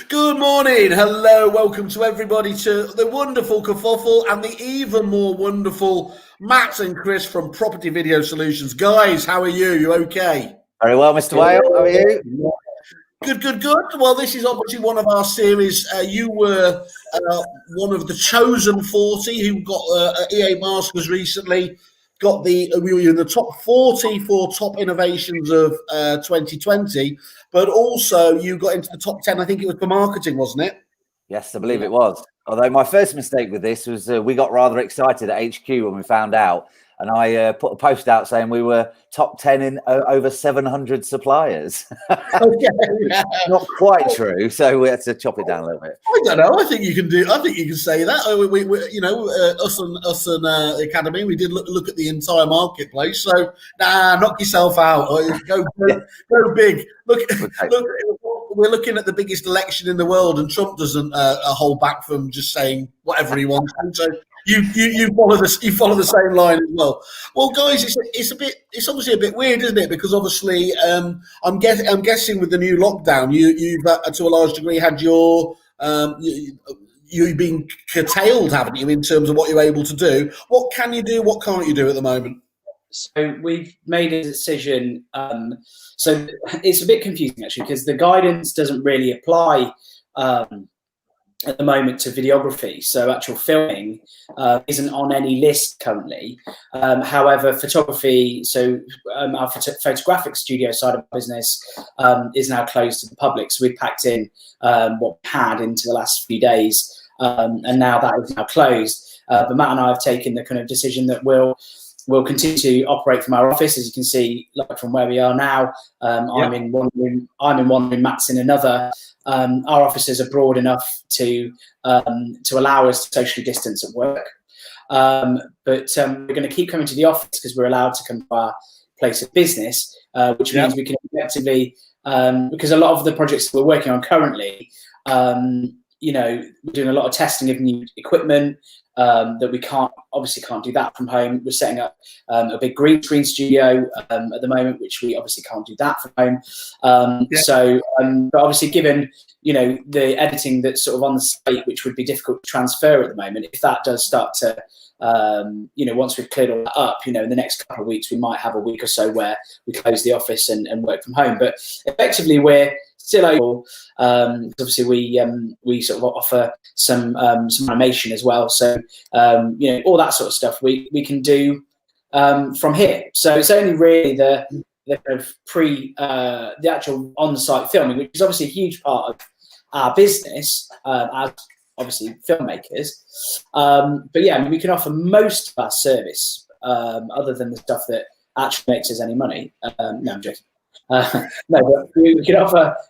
Good morning, hello, welcome to everybody to the wonderful Kerfuffle and the even more wonderful Matt and Chris from Property Video Solutions. Guys, how are you? You okay? Very well, Mr. Whale. How are you? Good. Well, this is obviously one of our series. You were one of the chosen 40 who got EA Masters recently. We were in the top 40 for top innovations of 2020, but also you got into the top 10. I think it was for marketing, wasn't it? Yes, I believe it was. Although my first mistake with this was we got rather excited at HQ when we found out, and I put a post out saying we were top 10 in over 700 suppliers. Okay. Not quite true, so we had to chop it down a little bit. I don't know. I think you can do. I think you can say that. Us and the academy, we did look at the entire marketplace. So, knock yourself out. Go big. Look, we're looking at the biggest election in the world, and Trump doesn't hold back from just saying whatever he wants. So you follow the same line as well. Well, guys, it's obviously a bit weird, isn't it? Because obviously, I'm guessing with the new lockdown, you've to a large degree had your you've been curtailed, haven't you, in terms of what you're able to do? What can you do? What can't you do at the moment? So we've made a decision. So it's a bit confusing actually, because the guidance doesn't really apply at the moment to videography. So actual filming isn't on any list currently. However, photography, so our photographic studio side of the business is now closed to the public. So we've packed in what we had into the last few days, and now that is now closed. But Matt and I have taken the kind of decision that we'll continue to operate from our office. As you can see, like from where we are now, I'm in one room, Matt's in another. Our offices are broad enough to allow us to socially distance at work. But we're going to keep coming to the office because we're allowed to come to our place of business, which means we can effectively, because a lot of the projects that we're working on currently, we're doing a lot of testing of new equipment, that we obviously can't do that from home. We're setting up a big green screen studio at the moment, which we obviously can't do that from home. So, but obviously, given the editing that's sort of on the site, which would be difficult to transfer at the moment, if that does start to, once we've cleared all that up, in the next couple of weeks, we might have a week or so where we close the office and work from home. But effectively, we're still able. Obviously, we sort of offer some animation as well. So all that sort of stuff we can do from here. So it's only really the kind of the actual on-site filming, which is obviously a huge part of our business as obviously filmmakers. But yeah, I mean, we can offer most of our service other than the stuff that actually makes us any money. No, I'm joking. No, but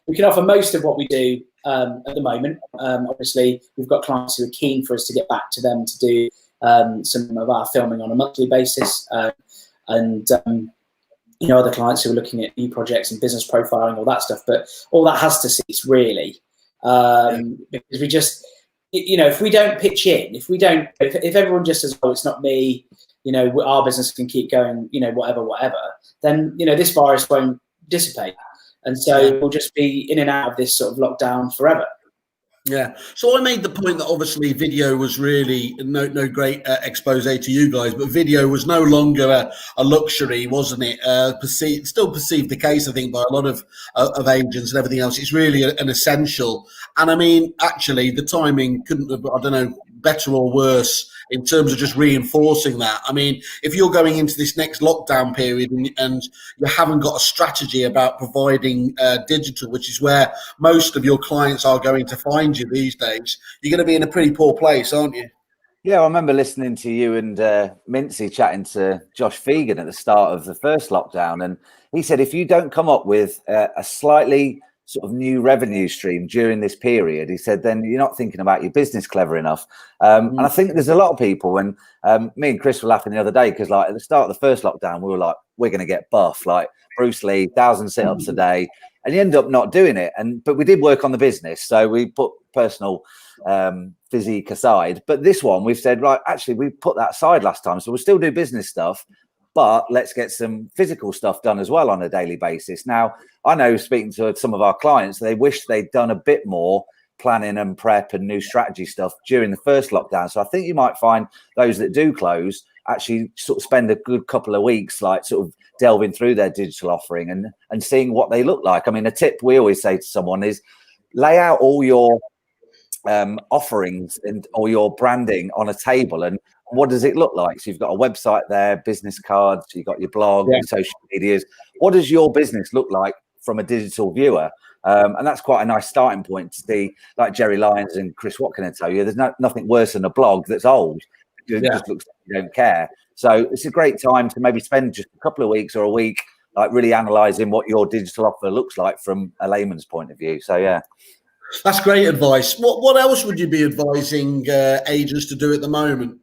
we can offer most of what we do at the moment. Obviously, we've got clients who are keen for us to get back to them to do some of our filming on a monthly basis, and other clients who are looking at new projects and business profiling, all that stuff. But all that has to cease really, because we just, if we don't pitch in, if everyone just says, "Oh, it's not me," our business can keep going, whatever, then this virus won't dissipate, and so we'll just be in and out of this sort of lockdown forever. Yeah. So I made the point that obviously video was really no great expose to you guys, but video was no longer a luxury, wasn't it? Still perceived the case, I think, by a lot of agents and everything else. It's really an essential. And I mean, actually, the timing couldn't have, I don't know, better or worse in terms of just reinforcing that. I mean, if you're going into this next lockdown period and you haven't got a strategy about providing digital, which is where most of your clients are going to find you these days, you're going to be in a pretty poor place, aren't you? Yeah, I remember listening to you and Mincy chatting to Josh Fegan at the start of the first lockdown, and he said if you don't come up with a slightly sort of new revenue stream during this period, he said, then you're not thinking about your business clever enough. And I think there's a lot of people, when me and Chris were laughing the other day, because like at the start of the first lockdown, we were like, we're going to get buff, like Bruce Lee, 1,000 sit-ups a day, and you end up not doing it. But we did work on the business, so we put personal physique aside. But this one, we've said, right, actually, we put that aside last time, so we'll still do business stuff, but let's get some physical stuff done as well on a daily basis. Now, I know speaking to some of our clients, they wish they'd done a bit more planning and prep and new strategy stuff during the first lockdown. So I think you might find those that do close actually sort of spend a good couple of weeks like sort of delving through their digital offering and seeing what they look like. I mean, a tip we always say to someone is lay out all your offerings and or your branding on a table, and what does it look like? So you've got a website there, business cards, you've got your blog, your social medias. What does your business look like from a digital viewer? And that's quite a nice starting point to see, like Jerry Lyons and Chris Watkin will tell you, there's nothing worse than a blog that's old. It just looks like you don't care. So it's a great time to maybe spend just a couple of weeks or a week like really analysing what your digital offer looks like from a layman's point of view. So, yeah. That's great advice. What else would you be advising agents to do at the moment?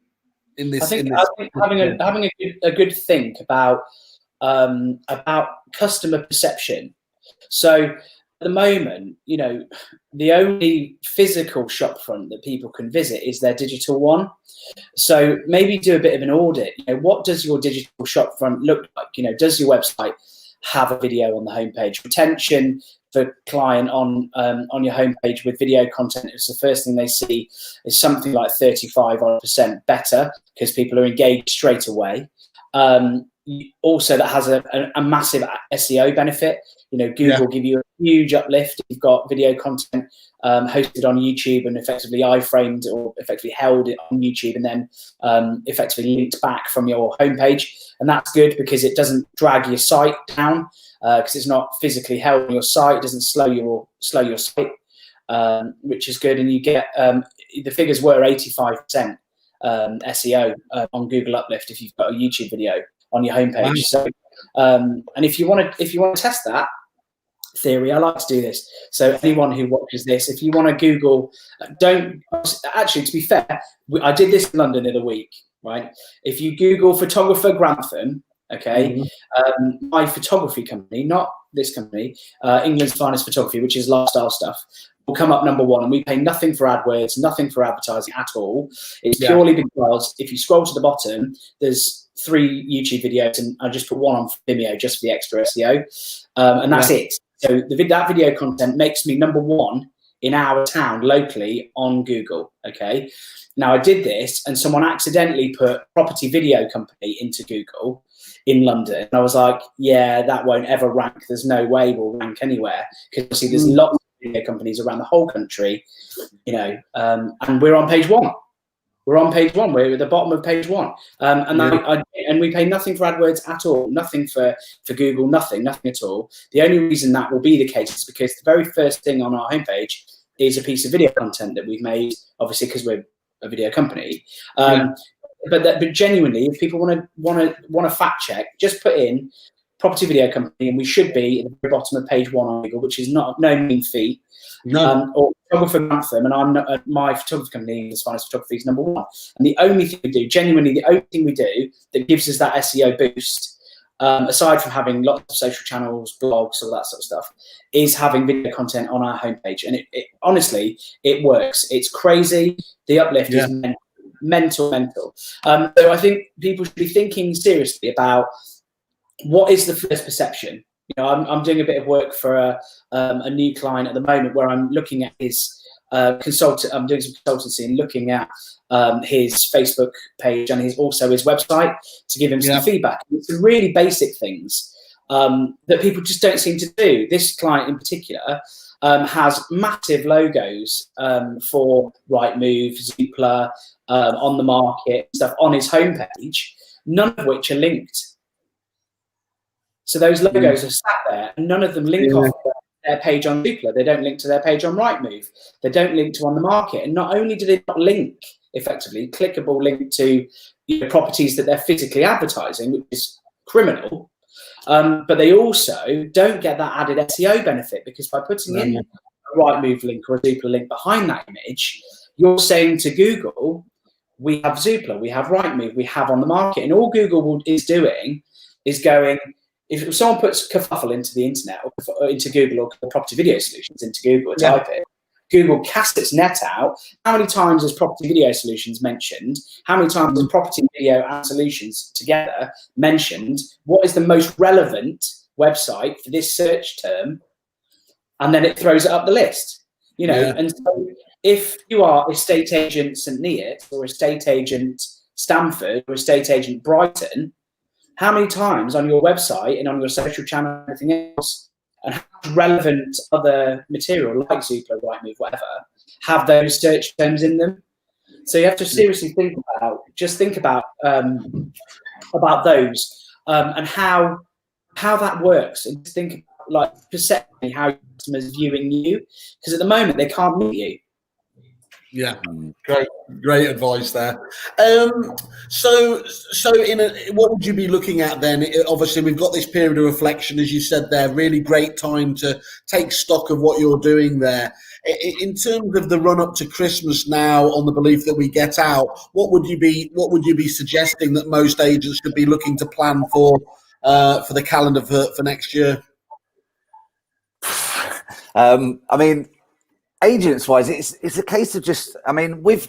I think having a good think about customer perception. So at the moment, you know, the only physical shopfront that people can visit is their digital one. So maybe do a bit of an audit. You know, what does your digital shopfront look like? You know, does your website have a video on the homepage? Retention for client on your homepage with video content is the first thing they see is something like 35% better because people are engaged straight away. Also, that has a massive SEO benefit. You know, Google will give you a huge uplift if you've got video content hosted on YouTube and effectively iframed or effectively held it on YouTube and then effectively linked back from your homepage. And that's good because it doesn't drag your site down because it's not physically held on your site. It doesn't slow your site, which is good. And you get the figures were 85% SEO on Google Uplift if you've got a YouTube video on your homepage. Wow. So, and if you want to test that theory, I like to do this. So anyone who watches this, if you want to Google, don't actually. To be fair, I did this in London the other week. Right, if you Google photographer Grantham, okay, my photography company, not this company, England's Finest Photography, which is lifestyle stuff, will come up #1, and we pay nothing for AdWords, nothing for advertising at all. It's purely because if you scroll to the bottom, there's 3 YouTube videos, and I just put 1 on Vimeo just for the extra SEO, and that's it. So that video content makes me #1 in our town locally on Google. Okay, now I did this, and someone accidentally put property video company into Google in London, and I was like, yeah, that won't ever rank. There's no way we'll rank anywhere because obviously there's lots of video companies around the whole country, you know, and we're on page 1. We're on page 1. We're at the bottom of page 1, and we pay nothing for AdWords at all, nothing for Google, nothing at all. The only reason that will be the case is because the very first thing on our homepage is a piece of video content that we've made, obviously because we're a video company. But genuinely, if people want to fact check, just put in property video company, and we should be at the very bottom of page 1 on Google, which is no mean feat. Or photographer Grantham, and I'm my photography company as far as photography is #1. And the only thing we do, genuinely, the only thing we do that gives us that SEO boost, aside from having lots of social channels, blogs, all that sort of stuff, is having video content on our homepage. And it honestly, it works. It's crazy. The uplift is mental. So I think people should be thinking seriously about what is the first perception. You know, I'm doing a bit of work for a new client at the moment where I'm looking at his consultant. I'm doing some consultancy and looking at his Facebook page and also his website to give him some feedback. It's some really basic things that people just don't seem to do. This client in particular has massive logos for Rightmove, Zoopla, On the Market, stuff on his homepage, none of which are linked. So those logos are sat there, and none of them link off their page on Zoopla. They don't link to their page on Rightmove. They don't link to On the Market. And not only do they not link effectively, clickable link to properties that they're physically advertising, which is criminal, but they also don't get that added SEO benefit because by putting in a Rightmove link or a Zoopla link behind that image, you're saying to Google, we have Zoopla, we have Rightmove, we have On the Market. And all Google is doing is going, if someone puts Kerfuffle into the internet or into Google or property video solutions into Google, type it, Google casts its net out, how many times is Property Video Solutions mentioned? How many times is Property Video and Solutions together mentioned? What is the most relevant website for this search term? And then it throws it up the list, you know. Yeah. And so if you are estate agent St Neots or estate agent Stamford or estate agent Brighton, how many times on your website and on your social channel and everything else, and how relevant other material like Zoopla, Rightmove, whatever, have those search terms in them? So you have to seriously think about those and how that works, and think about, like, perception, how your customers viewing you, because at the moment they can't meet you. Yeah, great advice there. So what would you be looking at then? Obviously, we've got this period of reflection, as you said there. Really great time to take stock of what you're doing there. In terms of the run up to Christmas now, on the belief that we get out, what would you be suggesting that most agents should be looking to plan for the calendar for next year? I mean, agents wise, it's a case of just, I mean, we've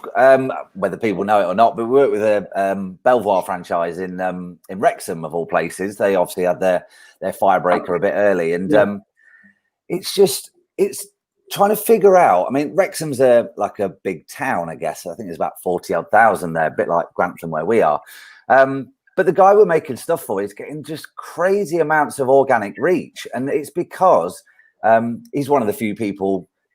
whether people know it or not, but we work with a Belvoir franchise in Wrexham, of all places. They obviously had their firebreaker a bit early, and it's trying to figure out. I mean, Wrexham's like a big town, I guess. I think there's about 40,000 odd there, a bit like Grantham where we are. But the guy we're making stuff for is getting just crazy amounts of organic reach, and it's because he's one of the few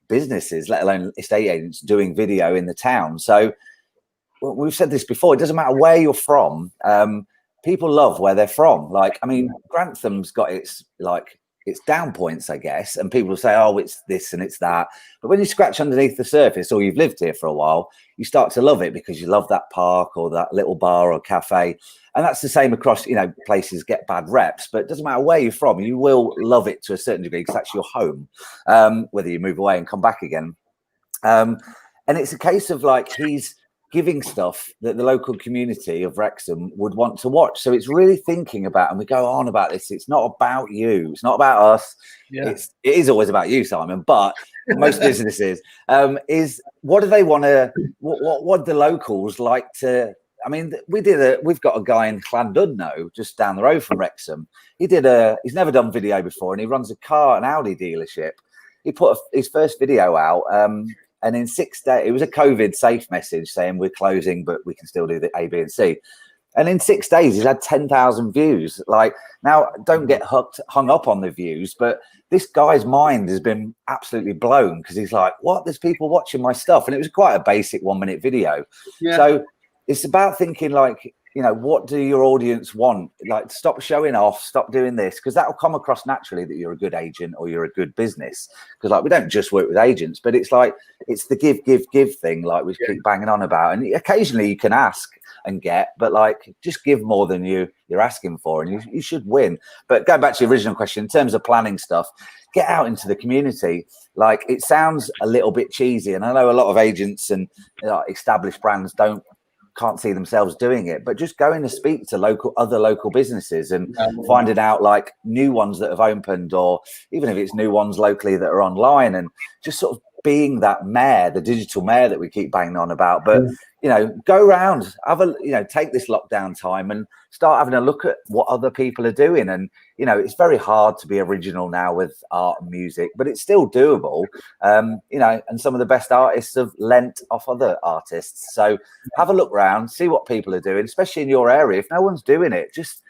businesses, let alone estate agents, doing video in the town. So we've said this before, it doesn't matter where you're from. People love where they're from. Like, I mean, Grantham's got its down points, I guess, and people will say, oh, it's this and it's that. But when you scratch underneath the surface, or you've lived here for a while, you start to love it because you love that park or that little bar or cafe. And that's the same across, you know, places get bad reps, but it doesn't matter where you're from, you will love it to a certain degree because that's your home, whether you move away and come back again. And it's a case of, like, he's giving stuff that the local community of Wrexham would want to watch. So it's really thinking about, and we go on about this, it's not about you, it's not about us. Yeah. It is always about you, Simon, but most businesses is, what do they want to, what the locals like to, I mean, we've got a guy in Llandudno, just down the road from Wrexham. He's never done video before, and he runs an Audi dealership. He put his first video out, and in 6 days, it was a COVID safe message saying we're closing, but we can still do the A, B, and C. And in 6 days, he's had 10,000 views. Like, now, don't get hung up on the views, but this guy's mind has been absolutely blown because he's like, what? There's people watching my stuff. And it was quite a basic 1-minute video. Yeah. So it's about thinking, like, you know, what do your audience want? Like, stop showing off, stop doing this, because that will come across naturally that you're a good agent or you're a good business. Because, like, we don't just work with agents, but it's like, it's the give thing, like we keep banging on about. And occasionally you can ask and get, but, like, just give more than you're asking for, and you should win. But going back to your original question, in terms of planning stuff, get out into the community. Like, it sounds a little bit cheesy, and I know a lot of agents and, you know, established brands can't see themselves doing it, but just going to speak to other local businesses and finding out, like, new ones that have opened, or even if it's new ones locally that are online, and just sort of being that mayor, the digital mayor that we keep banging on about. But you know, go around, take this lockdown time and start having a look at what other people are doing. And, you know, it's very hard to be original now with art and music, but it's still doable. You know, and some of the best artists have lent off other artists. So have a look around, see what people are doing, especially in your area. If no one's doing it, just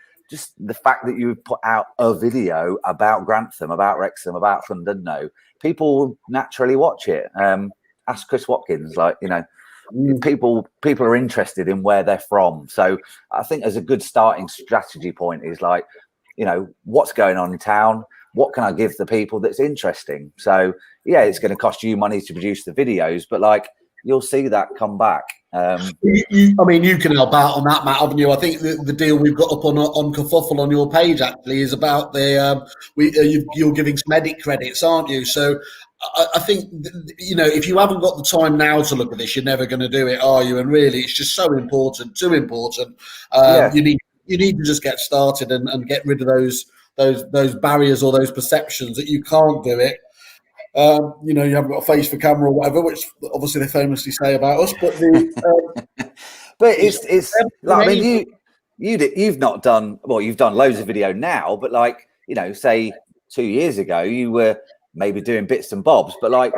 the fact that you put out a video about Grantham, about Wrexham, about Llandudno, people will naturally watch it. Ask Chris Watkins, like, you know, people are interested in where they're from. So I think as a good starting strategy point is, like, you know, what's going on in town? What can I give the people that's interesting? So yeah, it's going to cost you money to produce the videos, but, like, you'll see that come back. I mean, you can help out on that, Matt, haven't you? I think the deal we've got up on Kerfuffle on your page actually is about you're giving some edit credits, aren't you? So I think, you know, if you haven't got the time now to look at this, you're never going to do it, are you? And really, it's just so important, too important. You need to just get started and get rid of those barriers or those perceptions that you can't do it. You know, you haven't got a face for camera or whatever, which obviously they famously say about us. But but it's like, I mean, you've not done, well, you've done loads of video now, but like, you know, say 2 years ago, you were maybe doing bits and bobs, but like,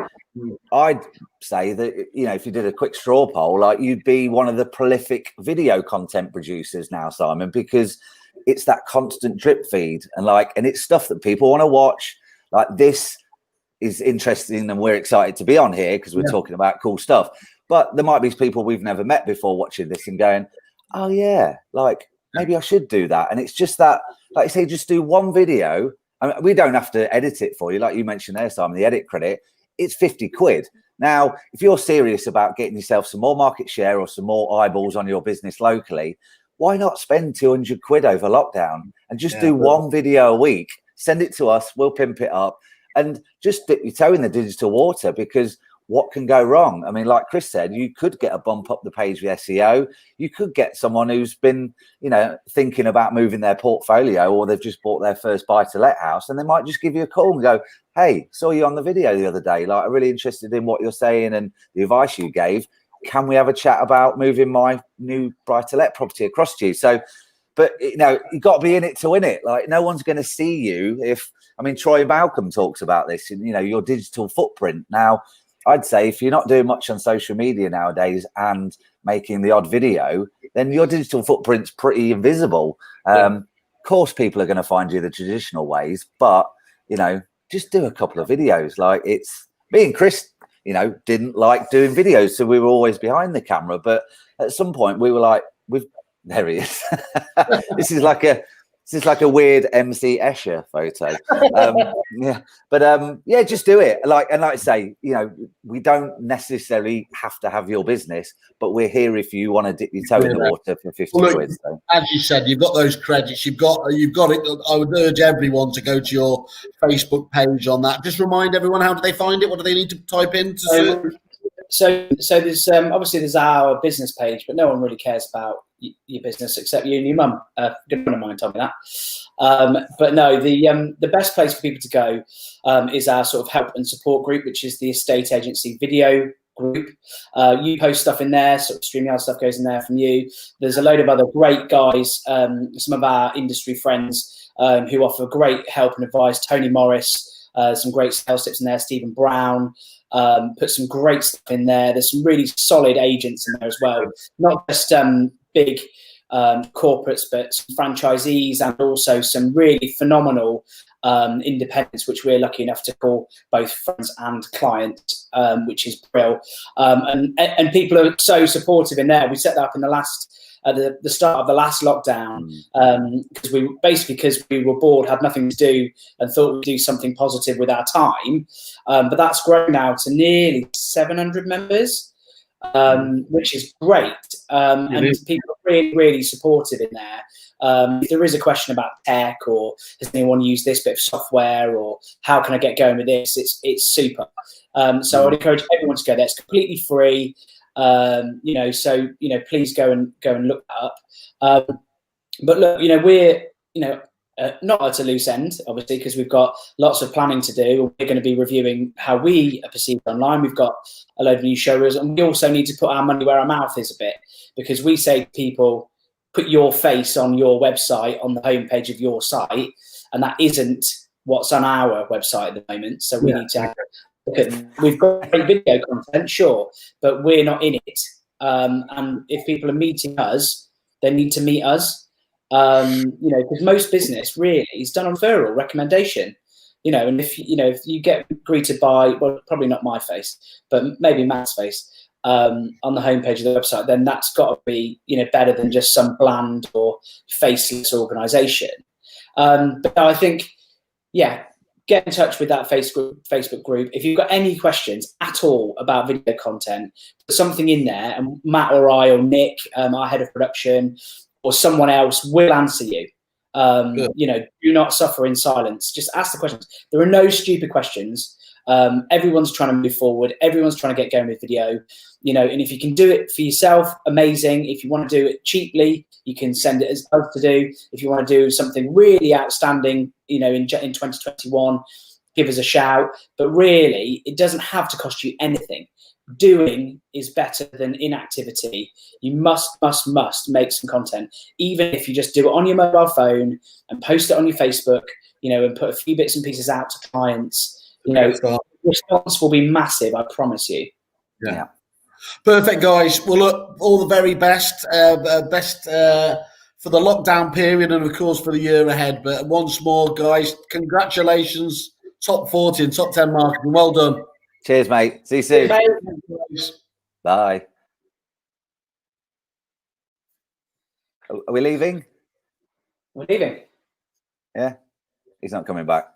I'd say that, you know, if you did a quick straw poll, like, you'd be one of the prolific video content producers now, Simon, because it's that constant drip feed and it's stuff that people want to watch. Like, this is interesting and we're excited to be on here because we're talking about cool stuff. But there might be people we've never met before watching this and going, oh yeah, like maybe I should do that. And it's just that, like you say, just do one video. I mean, we don't have to edit it for you. Like you mentioned there, Simon, the edit credit, it's 50 quid. Now, if you're serious about getting yourself some more market share or some more eyeballs on your business locally, why not spend 200 quid over lockdown and just do one video a week, send it to us, we'll pimp it up, and just dip your toe in the digital water, because what can go wrong? I mean, like Chris said, you could get a bump up the page with SEO. You could get someone who's been, you know, thinking about moving their portfolio, or they've just bought their first buy-to-let house, and they might just give you a call and go, hey, saw you on the video the other day. Like, I'm really interested in what you're saying and the advice you gave. Can we have a chat about moving my new buy-to-let property across to you? So, but, you know, you've got to be in it to win it. Like, no one's going to see you if, I mean, Troy Malcolm talks about this, and, you know, your digital footprint. Now, I'd say if you're not doing much on social media nowadays and making the odd video, then your digital footprint's pretty invisible. Of course, people are going to find you the traditional ways, but, you know, just do a couple of videos. Like, it's me and Chris, you know, didn't like doing videos, so we were always behind the camera. But at some point, we were like, there he is. This is like a weird MC Escher photo. Yeah, just do it. Like I say, you know, we don't necessarily have to have your business, but we're here if you want to dip your toe in the water for 50 quid. So. As you said, you've got those credits. You've got it. I would urge everyone to go to your Facebook page on that. Just remind everyone, how do they find it? What do they need to type in to search? So there's obviously there's our business page, but no one really cares about your business except you and your mum. Good friend of mine told me that. But no, the best place for people to go is our sort of help and support group, which is the estate agency video group. You post stuff in there, sort of StreamYard stuff goes in there from you. There's a load of other great guys, some of our industry friends who offer great help and advice. Tony Morris, some great sales tips in there. Stephen Brown. Put some great stuff in there. There's some really solid agents in there as well, not just big corporates, but some franchisees and also some really phenomenal independents, which we're lucky enough to call both friends and clients, which is brilliant. And people are so supportive in there. We set that up in the start of the last lockdown, because we were bored, had nothing to do, and thought we'd do something positive with our time. But that's grown now to nearly 700 members, which is great. And people are really, really supportive in there. If there is a question about tech, or does anyone use this bit of software, or how can I get going with this, it's super. So I'd encourage everyone to go there. It's completely free. So please go and look that up. But look, we're not at a loose end, obviously, because we've got lots of planning to do. We're going to be reviewing how we are perceived online. We've got a load of new showrooms, and we also need to put our money where our mouth is a bit, because we say to people, put your face on your website, on the homepage of your site, and that isn't what's on our website at the moment. So we need to we've got great video content, sure, but we're not in it. And if people are meeting us, they need to meet us. Because most business really is done on referral, recommendation. And if you get greeted by, well, probably not my face, but maybe Matt's face on the homepage of the website, then that's got to be better than just some bland or faceless organisation. But I think, get in touch with that Facebook group. If you've got any questions at all about video content, put something in there, and Matt or I or Nick, our head of production, or someone else will answer you. Do not suffer in silence. Just ask the questions. There are no stupid questions. Everyone's trying to move forward. Everyone's trying to get going with video. And if you can do it for yourself, amazing. If you want to do it cheaply, you can send it as us to do. If you want to do something really outstanding, in 2021, give us a shout. But really, it doesn't have to cost you anything. Doing is better than inactivity. You must make some content, even if you just do it on your mobile phone and post it on your Facebook, and put a few bits and pieces out to clients. The response will be massive, I promise you. Yeah. Perfect, guys. Well, look, all the very best. For the lockdown period and, of course, for the year ahead. But once more, guys, congratulations. Top 40 and top 10 marketing. Well done. Cheers, mate. See you soon. Bye. Are we leaving? We're leaving. Yeah. He's not coming back.